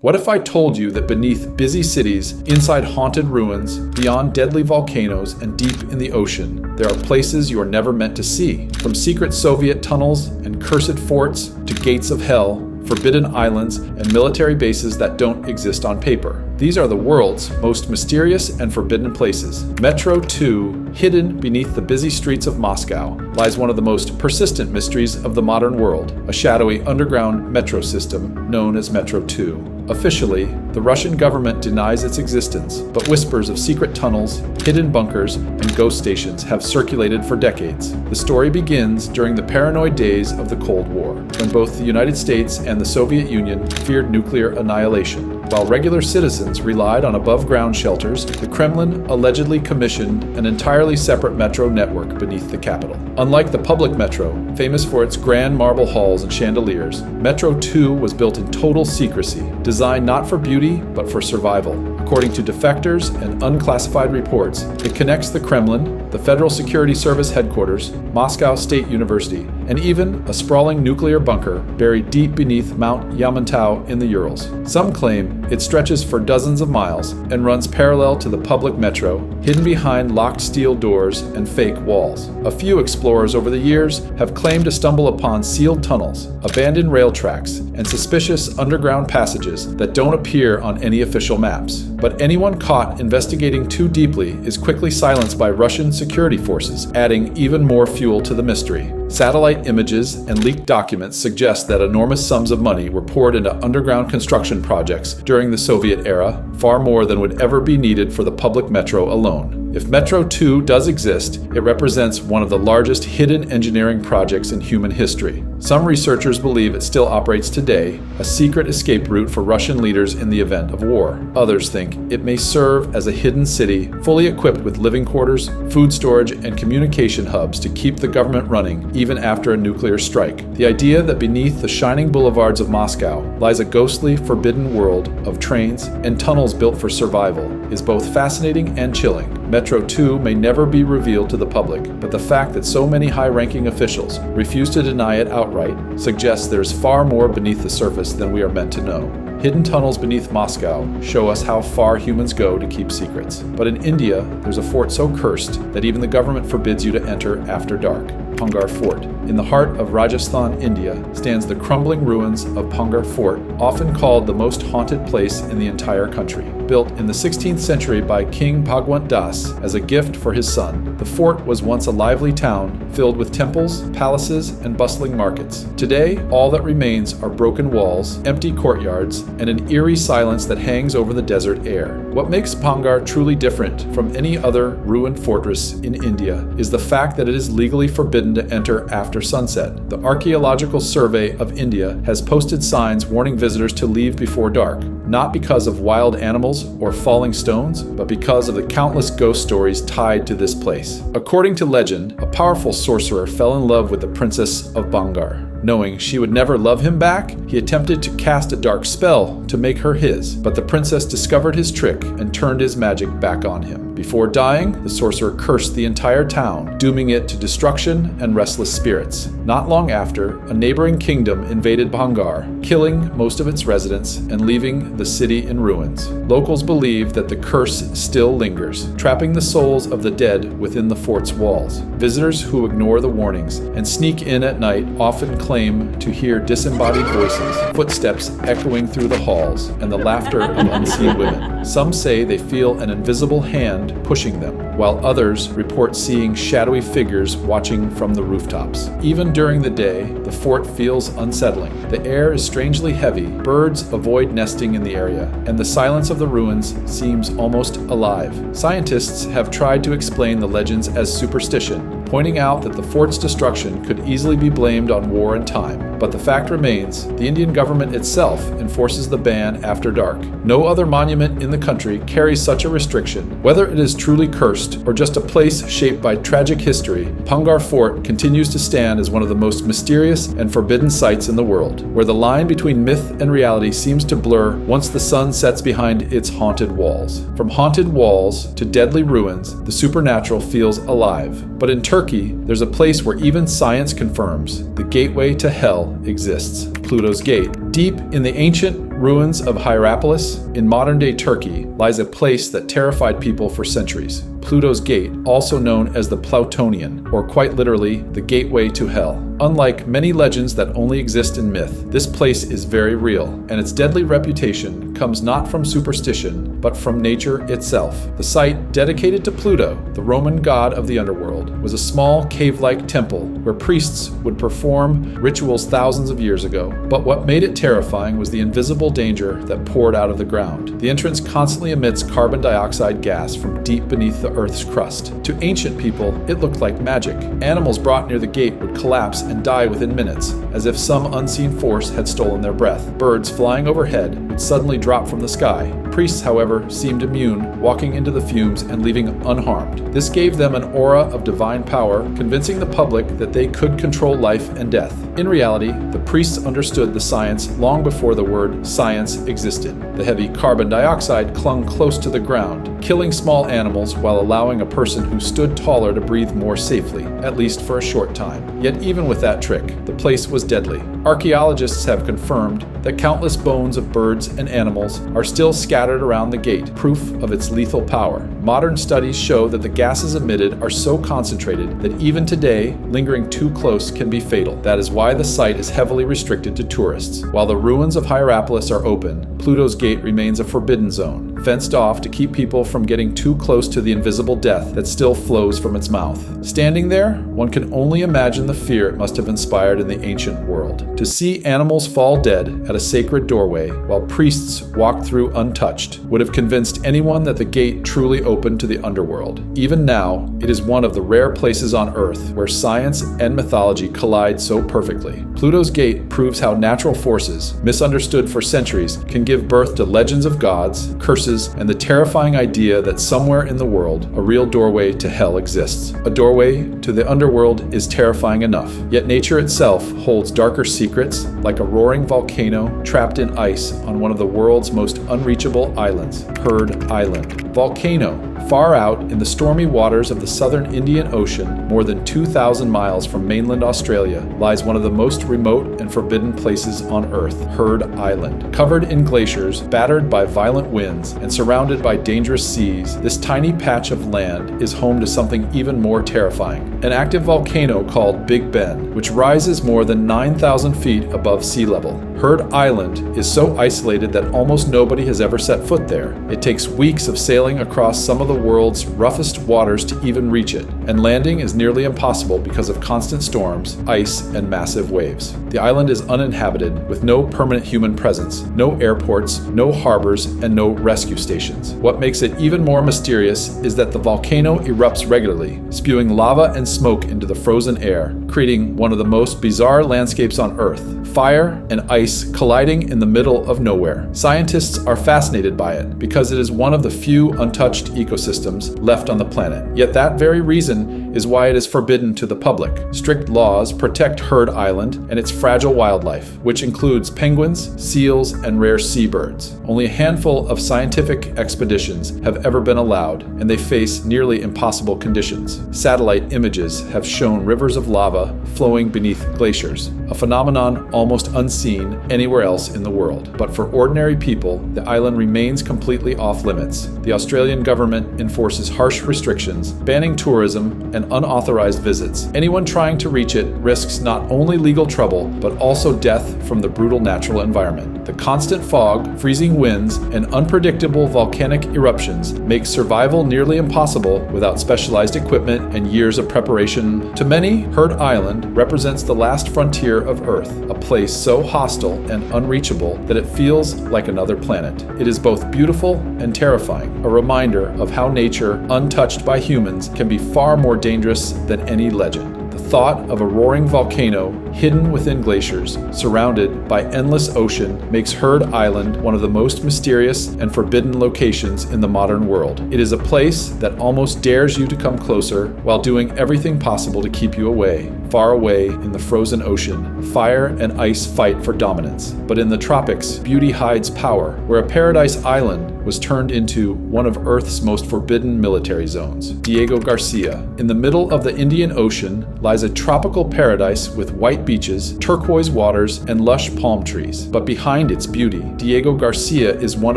What if I told you that beneath busy cities, inside haunted ruins, beyond deadly volcanoes, and deep in the ocean, there are places you are never meant to see? From secret Soviet tunnels and cursed forts to gates of hell, forbidden islands, and military bases that don't exist on paper. These are the world's most mysterious and forbidden places. Metro 2, hidden beneath the busy streets of Moscow, lies one of the most persistent mysteries of the modern world, a shadowy underground metro system known as Metro 2. Officially, the Russian government denies its existence, but whispers of secret tunnels, hidden bunkers, and ghost stations have circulated for decades. The story begins during the paranoid days of the Cold War, when both the United States and the Soviet Union feared nuclear annihilation. While regular citizens relied on above-ground shelters, the Kremlin allegedly commissioned an entirely separate metro network beneath the capital. Unlike the public metro, famous for its grand marble halls and chandeliers, Metro 2 was built in total secrecy, designed not for beauty, but for survival. According to defectors and unclassified reports, it connects the Kremlin, the Federal Security Service headquarters, Moscow State University, and even a sprawling nuclear bunker buried deep beneath Mount Yamantau in the Urals. Some claim it stretches for dozens of miles and runs parallel to the public metro, hidden behind locked steel doors and fake walls. A few explorers over the years have claimed to stumble upon sealed tunnels, abandoned rail tracks, and suspicious underground passages that don't appear on any official maps. But anyone caught investigating too deeply is quickly silenced by Russian security forces, adding even more fuel to the mystery. Satellite images and leaked documents suggest that enormous sums of money were poured into underground construction projects during the Soviet era, far more than would ever be needed for the public metro alone. If Metro 2 does exist, it represents one of the largest hidden engineering projects in human history. Some researchers believe it still operates today, a secret escape route for Russian leaders in the event of war. Others think it may serve as a hidden city, fully equipped with living quarters, food storage, and communication hubs to keep the government running even after a nuclear strike. The idea that beneath the shining boulevards of Moscow lies a ghostly, forbidden world of trains and tunnels built for survival is both fascinating and chilling. Metro 2 may never be revealed to the public, but the fact that so many high-ranking officials refuse to deny it outright suggests there's far more beneath the surface than we are meant to know. Hidden tunnels beneath Moscow show us how far humans go to keep secrets. But in India, there's a fort so cursed that even the government forbids you to enter after dark. Bhangarh Fort. In the heart of Rajasthan, India, stands the crumbling ruins of Bhangarh Fort, often called the most haunted place in the entire country. Built in the 16th century by King Bhagwant Das as a gift for his son, the fort was once a lively town filled with temples, palaces, and bustling markets. Today, all that remains are broken walls, empty courtyards, and an eerie silence that hangs over the desert air. What makes Bhangarh truly different from any other ruined fortress in India is the fact that it is legally forbidden to enter after sunset. The Archaeological Survey of India has posted signs warning visitors to leave before dark, not because of wild animals or falling stones, but because of the countless ghost stories tied to this place. According to legend, a powerful sorcerer fell in love with the princess of Bhangarh. Knowing she would never love him back, he attempted to cast a dark spell to make her his, but the princess discovered his trick and turned his magic back on him. Before dying, the sorcerer cursed the entire town, dooming it to destruction and restless spirits. Not long after, a neighboring kingdom invaded Bhangarh, killing most of its residents and leaving the city in ruins. Locals believe that the curse still lingers, trapping the souls of the dead within the fort's walls. Visitors who ignore the warnings and sneak in at night often claim to hear disembodied voices, footsteps echoing through the halls, and the laughter of unseen women. Some say they feel an invisible hand pushing them, while others report seeing shadowy figures watching from the rooftops. Even during the day, the fort feels unsettling. The air is strangely heavy, birds avoid nesting in the area, and the silence of the ruins seems almost alive. Scientists have tried to explain the legends as superstition, pointing out that the fort's destruction could easily be blamed on war and time. But the fact remains, the Indian government itself enforces the ban after dark. No other monument in the country carries such a restriction. Whether it is truly cursed or just a place shaped by tragic history, Bhangarh Fort continues to stand as one of the most mysterious and forbidden sites in the world, where the line between myth and reality seems to blur once the sun sets behind its haunted walls. From haunted walls to deadly ruins, the supernatural feels alive. But in Turkey, there's a place where even science confirms the gateway to hell exists. Pluto's Gate. Deep in the ancient ruins of Hierapolis, in modern-day Turkey, lies a place that terrified people for centuries. Pluto's Gate, also known as the Plutonian, or quite literally, the gateway to hell. Unlike many legends that only exist in myth, this place is very real, and its deadly reputation comes not from superstition, but from nature itself. The site, dedicated to Pluto, the Roman god of the underworld, was a small cave-like temple where priests would perform rituals thousands of years ago. But what made it terrifying was the invisible danger that poured out of the ground. The entrance constantly emits carbon dioxide gas from deep beneath the Earth's crust. To ancient people, it looked like magic. Animals brought near the gate would collapse and die within minutes, as if some unseen force had stolen their breath. Birds flying overhead would suddenly drop from the sky. Priests, however, seemed immune, walking into the fumes and leaving unharmed. This gave them an aura of divine power, convincing the public that they could control life and death. In reality, the priests understood the science long before the word science existed. The heavy carbon dioxide clung close to the ground, killing small animals while allowing a person who stood taller to breathe more safely, at least for a short time. Yet even with that trick, the place was deadly. Archaeologists have confirmed that countless bones of birds and animals are still scattered around the gate, proof of its lethal power. Modern studies show that the gases emitted are so concentrated that even today, lingering too close can be fatal. That is why the site is heavily restricted to tourists. While the ruins of Hierapolis are open, Pluto's Gate remains a forbidden zone, fenced off to keep people from getting too close to the invisible death that still flows from its mouth. Standing there, one can only imagine the fear it must have inspired in the ancient world. To see animals fall dead at a sacred doorway while priests walk through untouched would have convinced anyone that the gate truly opened to the underworld. Even now, it is one of the rare places on Earth where science and mythology collide so perfectly. Pluto's Gate proves how natural forces, misunderstood for centuries, can give birth to legends of gods, curses, and the terrifying idea that somewhere in the world, a real doorway to hell exists. A doorway to the underworld is terrifying enough, yet nature itself holds darker secrets, like a roaring volcano trapped in ice on one of the world's most unreachable islands, Heard Island. Volcano. Far out in the stormy waters of the southern Indian Ocean, more than 2,000 miles from mainland Australia, lies one of the most remote and forbidden places on Earth, Heard Island. Covered in glaciers, battered by violent winds, and surrounded by dangerous seas, this tiny patch of land is home to something even more terrifying. An active volcano called Big Ben, which rises more than 9,000 feet above sea level. Heard Island is so isolated that almost nobody has ever set foot there. It takes weeks of sailing across some of the world's roughest waters to even reach it, and landing is nearly impossible because of constant storms, ice, and massive waves. The island is uninhabited, with no permanent human presence, no airports, no harbors, and no rescue stations. What makes it even more mysterious is that the volcano erupts regularly, spewing lava and smoke into the frozen air, creating one of the most bizarre landscapes on Earth. Fire and ice colliding in the middle of nowhere. Scientists are fascinated by it because it is one of the few untouched ecosystems left on the planet. Yet that very reason is why it is forbidden to the public. Strict laws protect Heard Island and its fragile wildlife, which includes penguins, seals, and rare seabirds. Only a handful of scientific expeditions have ever been allowed, and they face nearly impossible conditions. Satellite images have shown rivers of lava flowing beneath glaciers, a phenomenon almost unseen anywhere else in the world. But for ordinary people, the island remains completely off limits. The Australian government enforces harsh restrictions, banning tourism and unauthorized visits. Anyone trying to reach it risks not only legal trouble, but also death from the brutal natural environment. The constant fog, freezing winds, and unpredictable volcanic eruptions make survival nearly impossible without specialized equipment and years of preparation. To many, Heard Island represents the last frontier of Earth, a place so hostile and unreachable that it feels like another planet. It is both beautiful and terrifying, a reminder of how nature, untouched by humans, can be far more dangerous than any legend. The thought of a roaring volcano hidden within glaciers, surrounded by endless ocean, makes Heard Island one of the most mysterious and forbidden locations in the modern world. It is a place that almost dares you to come closer while doing everything possible to keep you away. Far away in the frozen ocean, fire and ice fight for dominance. But in the tropics, beauty hides power, where a paradise island was turned into one of Earth's most forbidden military zones. Diego Garcia. In the middle of the Indian Ocean lies a tropical paradise with white beaches, turquoise waters, and lush palm trees. But behind its beauty, Diego Garcia is one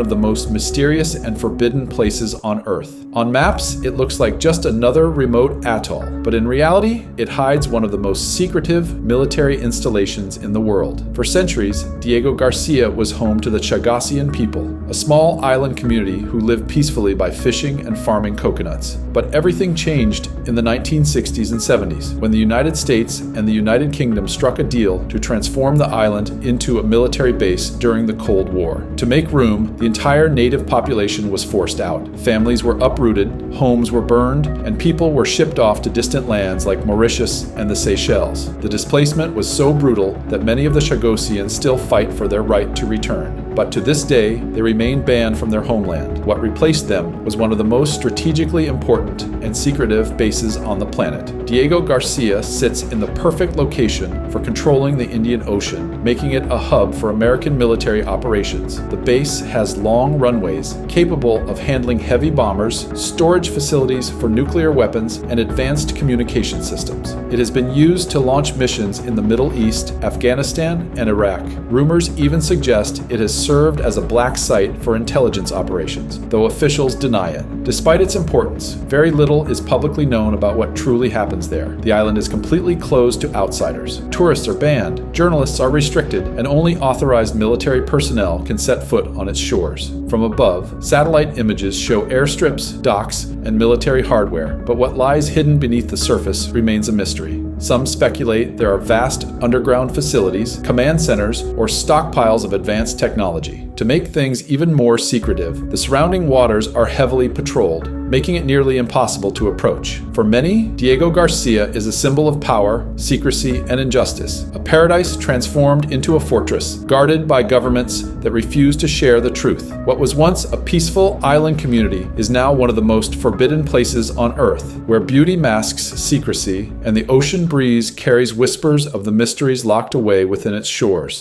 of the most mysterious and forbidden places on Earth. On maps, it looks like just another remote atoll, but in reality, it hides one of the most secretive military installations in the world. For centuries, Diego Garcia was home to the Chagasian people, a small island community who lived peacefully by fishing and farming coconuts. But everything changed in the 1960s and 70s, when the United States and the United Kingdom struck a deal to transform the island into a military base during the Cold War. To make room, the entire native population was forced out. Families were uprooted, homes were burned, and people were shipped off to distant lands like Mauritius and the Seychelles. The displacement was so brutal that many of the Chagosians still fight for their right to return. But to this day, they remain banned from their homeland. What replaced them was one of the most strategically important and secretive bases on the planet. Diego Garcia sits in the perfect location for controlling the Indian Ocean, making it a hub for American military operations. The base has long runways capable of handling heavy bombers, storage facilities for nuclear weapons, and advanced communication systems. It has been used to launch missions in the Middle East, Afghanistan, and Iraq. Rumors even suggest it has served as a black site for intelligence operations, though officials deny it. Despite its importance, very little is publicly known about what truly happens there. The island is completely closed to outsiders. Tourists are banned, journalists are restricted, and only authorized military personnel can set foot on its shores. From above, satellite images show airstrips, docks, and military hardware, but what lies hidden beneath the surface remains a mystery. Some speculate there are vast underground facilities, command centers, or stockpiles of advanced technology. To make things even more secretive, the surrounding waters are heavily patrolled, making it nearly impossible to approach. For many, Diego Garcia is a symbol of power, secrecy, and injustice, a paradise transformed into a fortress, guarded by governments that refuse to share the truth. What was once a peaceful island community is now one of the most forbidden places on Earth, where beauty masks secrecy and the ocean breeze carries whispers of the mysteries locked away within its shores.